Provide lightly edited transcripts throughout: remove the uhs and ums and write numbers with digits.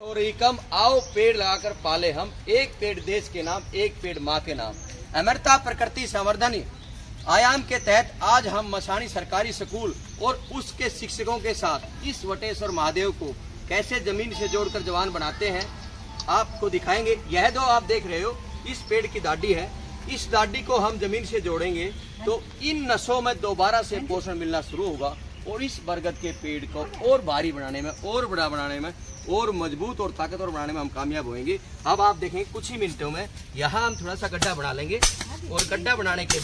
और एकम आओ पेड़ लगाकर पाले हम, एक पेड़ देश के नाम, एक पेड़ माँ के नाम। अमरता प्रकृति संवर्धन आयाम के तहत आज हम मसाणी सरकारी स्कूल और उसके शिक्षकों के साथ इस वटेश्वर महादेव को कैसे जमीन से जोड़कर जवान बनाते हैं आपको दिखाएंगे। यह जो आप देख रहे हो इस पेड़ की दाढ़ी है, इस दाढ़ी को हम जमीन से जोड़ेंगे तो इन नसों में दोबारा से पोषण मिलना शुरू होगा और इस बरगद के पेड़ को और भारी बनाने में, और बड़ा बनाने में, और मजबूत और ताकतवर बनाने में हम कामयाब होंगे। अब आप देखेंगे कुछ ही मिनटों में यहाँ हम थोड़ा सा गड्ढा बना लेंगे और गड्ढा बनाने के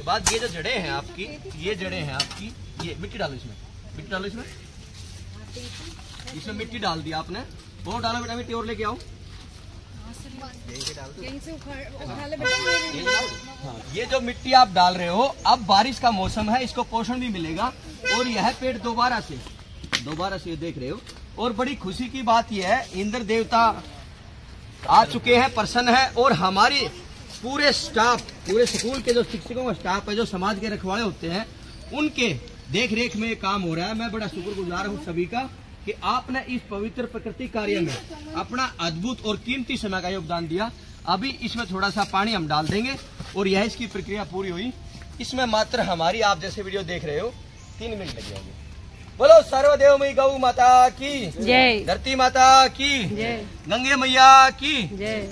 बाद ये जो जड़ें हैं आपकी, ये मिट्टी डालो इसमें, इसमें मिट्टी डाल दी आपने, और डालो बेटा मिट्टी और लेके आओ। हाँ, ये जो मिट्टी आप डाल रहे हो, अब बारिश का मौसम है, इसको पोषण भी मिलेगा और यह पेड़ दोबारा से ये देख रहे हो। और बड़ी खुशी की बात यह है, इंद्र देवता आ चुके हैं, प्रसन्न है, और हमारी पूरे स्टाफ, पूरे स्कूल के जो शिक्षकों का स्टाफ है, जो समाज के रखवाले होते हैं, उनके देख रेख में काम हो रहा है। मैं बड़ा शुक्रगुजार हूँ सभी का कि आपने इस पवित्र प्रकृति कार्य में अपना अद्भुत और कीमती समय का योगदान दिया। अभी इसमें थोड़ा सा पानी हम डाल देंगे और यह इसकी प्रक्रिया पूरी हुई। इसमें मात्र हमारी, आप जैसे वीडियो देख रहे हो, 3 मिनट लग जाएंगे। बोलो सर्वदेवमयी गौ माता की जय, धरती माता की जय, गंगे मैया की जय।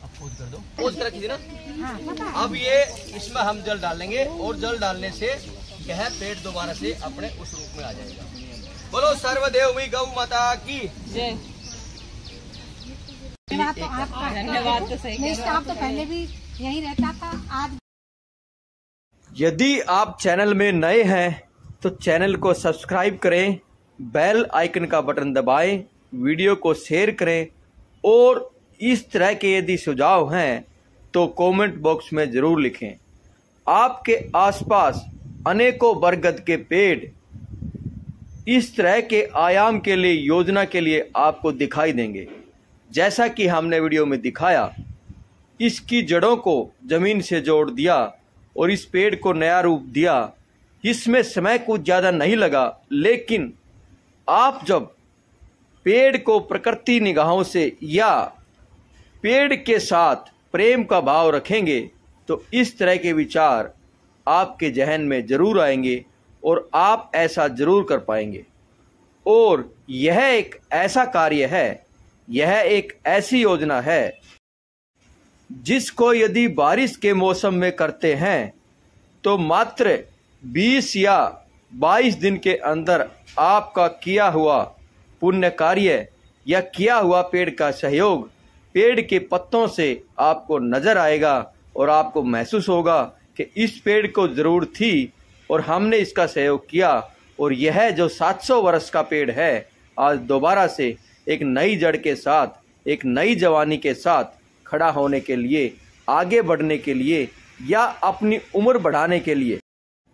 अब पोज कर दो, पोज कर रखिए ना। अब ये इसमें हम जल डालेंगे और जल डालने से यह पेड़ दोबारा से अपने उस रूप में आ जाएगा। बोलो सर्वदेवमयी गौ माता की जय। धन्यवाद। तो सही स्टाफ तो पहले भी यही रहता था। आज यदि आप चैनल में नए हैं तो चैनल को सब्सक्राइब करें, बेल आइकन का बटन दबाएं, वीडियो को शेयर करें, और इस तरह के यदि सुझाव हैं तो कमेंट बॉक्स में जरूर लिखें। आपके आसपास अनेकों बरगद के पेड़ इस तरह के आयाम के लिए, योजना के लिए आपको दिखाई देंगे। जैसा कि हमने वीडियो में दिखाया, इसकी जड़ों को जमीन से जोड़ दिया और इस पेड़ को नया रूप दिया। इसमें समय कुछ ज़्यादा नहीं लगा, लेकिन आप जब पेड़ को प्रकृति निगाहों से या पेड़ के साथ प्रेम का भाव रखेंगे तो इस तरह के विचार आपके जहन में जरूर आएंगे और आप ऐसा जरूर कर पाएंगे। और यह एक ऐसा कार्य है, यह एक ऐसी योजना है जिसको यदि बारिश के मौसम में करते हैं तो मात्र 20 या 22 दिन के अंदर आपका किया हुआ पुण्य कार्य या किया हुआ पेड़ का सहयोग पेड़ के पत्तों से आपको नजर आएगा और आपको महसूस होगा कि इस पेड़ को जरूरत थी और हमने इसका सहयोग किया, और यह जो 700 वर्ष का पेड़ है आज दोबारा से एक नई जड़ के साथ, एक नई जवानी के साथ खड़ा होने के लिए, आगे बढ़ने के लिए या अपनी उम्र बढ़ाने के लिए।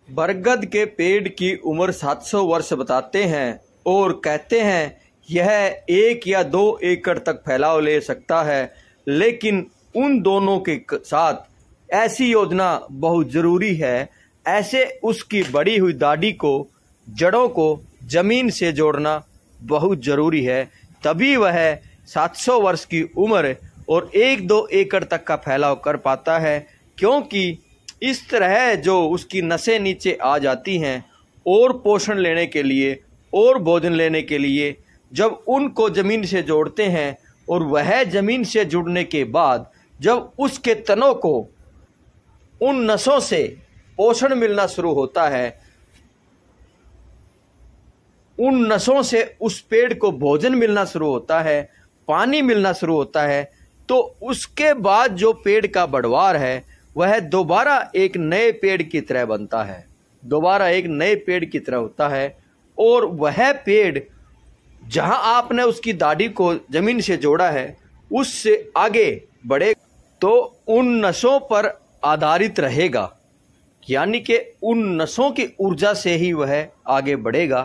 बरगद के पेड़ की उम्र 700 वर्ष बताते हैं और कहते हैं यह 1 या 2 एकड़ तक फैलाव ले सकता है, लेकिन उन दोनों के साथ ऐसी योजना बहुत ज़रूरी है। ऐसे उसकी बड़ी हुई दाढ़ी को, जड़ों को जमीन से जोड़ना बहुत ज़रूरी है, तभी वह 700 वर्ष की उम्र और 1-2 एकड़ तक का फैलाव कर पाता है। क्योंकि इस तरह जो उसकी नसें नीचे आ जाती हैं और पोषण लेने के लिए और भोजन लेने के लिए, जब उनको ज़मीन से जोड़ते हैं और वह ज़मीन से जुड़ने के बाद जब उसके तनों को उन नसों से पोषण मिलना शुरू होता है, उन नसों से उस पेड़ को भोजन मिलना शुरू होता है, पानी मिलना शुरू होता है, तो उसके बाद जो पेड़ का बढ़वार है वह दोबारा एक नए पेड़ की तरह बनता है, दोबारा एक नए पेड़ की तरह होता है। और वह पेड़ जहां आपने उसकी दाढ़ी को जमीन से जोड़ा है उससे आगे बढ़े तो उन नसों पर आधारित रहेगा, यानी कि उन नसों की ऊर्जा से ही वह आगे बढ़ेगा।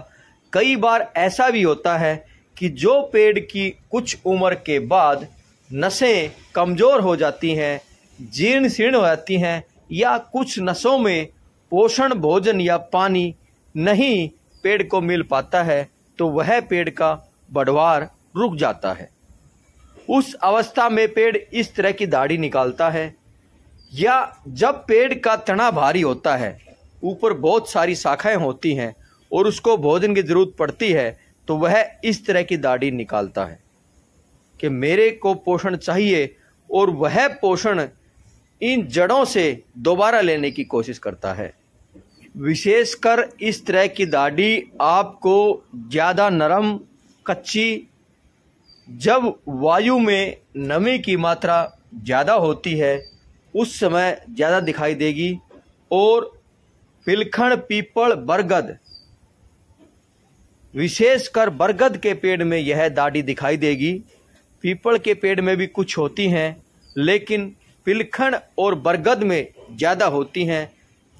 कई बार ऐसा भी होता है कि जो पेड़ की कुछ उम्र के बाद नसें कमज़ोर हो जाती हैं, जीर्ण शीर्ण हो जाती हैं, या कुछ नसों में पोषण, भोजन या पानी नहीं पेड़ को मिल पाता है, तो वह पेड़ का बढ़वार रुक जाता है। उस अवस्था में पेड़ इस तरह की दाढ़ी निकालता है। या जब पेड़ का तना भारी होता है, ऊपर बहुत सारी शाखाएं होती हैं और उसको भोजन की जरूरत पड़ती है, तो वह इस तरह की दाढ़ी निकालता है कि मेरे को पोषण चाहिए, और वह पोषण इन जड़ों से दोबारा लेने की कोशिश करता है। विशेषकर इस तरह की दाढ़ी आपको ज़्यादा नरम, कच्ची, जब वायु में नमी की मात्रा ज़्यादा होती है उस समय ज़्यादा दिखाई देगी। और पिलखण, पीपल, बरगद, विशेषकर बरगद के पेड़ में यह दाढ़ी दिखाई देगी। पीपल के पेड़ में भी कुछ होती हैं, लेकिन पिलखण और बरगद में ज़्यादा होती हैं।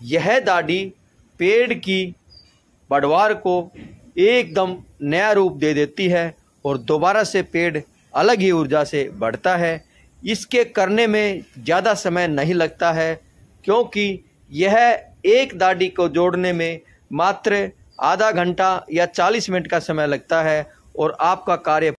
यह दाढ़ी पेड़ की बढ़वार को एकदम नया रूप दे देती है और दोबारा से पेड़ अलग ही ऊर्जा से बढ़ता है। इसके करने में ज़्यादा समय नहीं लगता है, क्योंकि यह एक दाढ़ी को जोड़ने में मात्र आधा घंटा या 40 मिनट का समय लगता है और आपका कार्य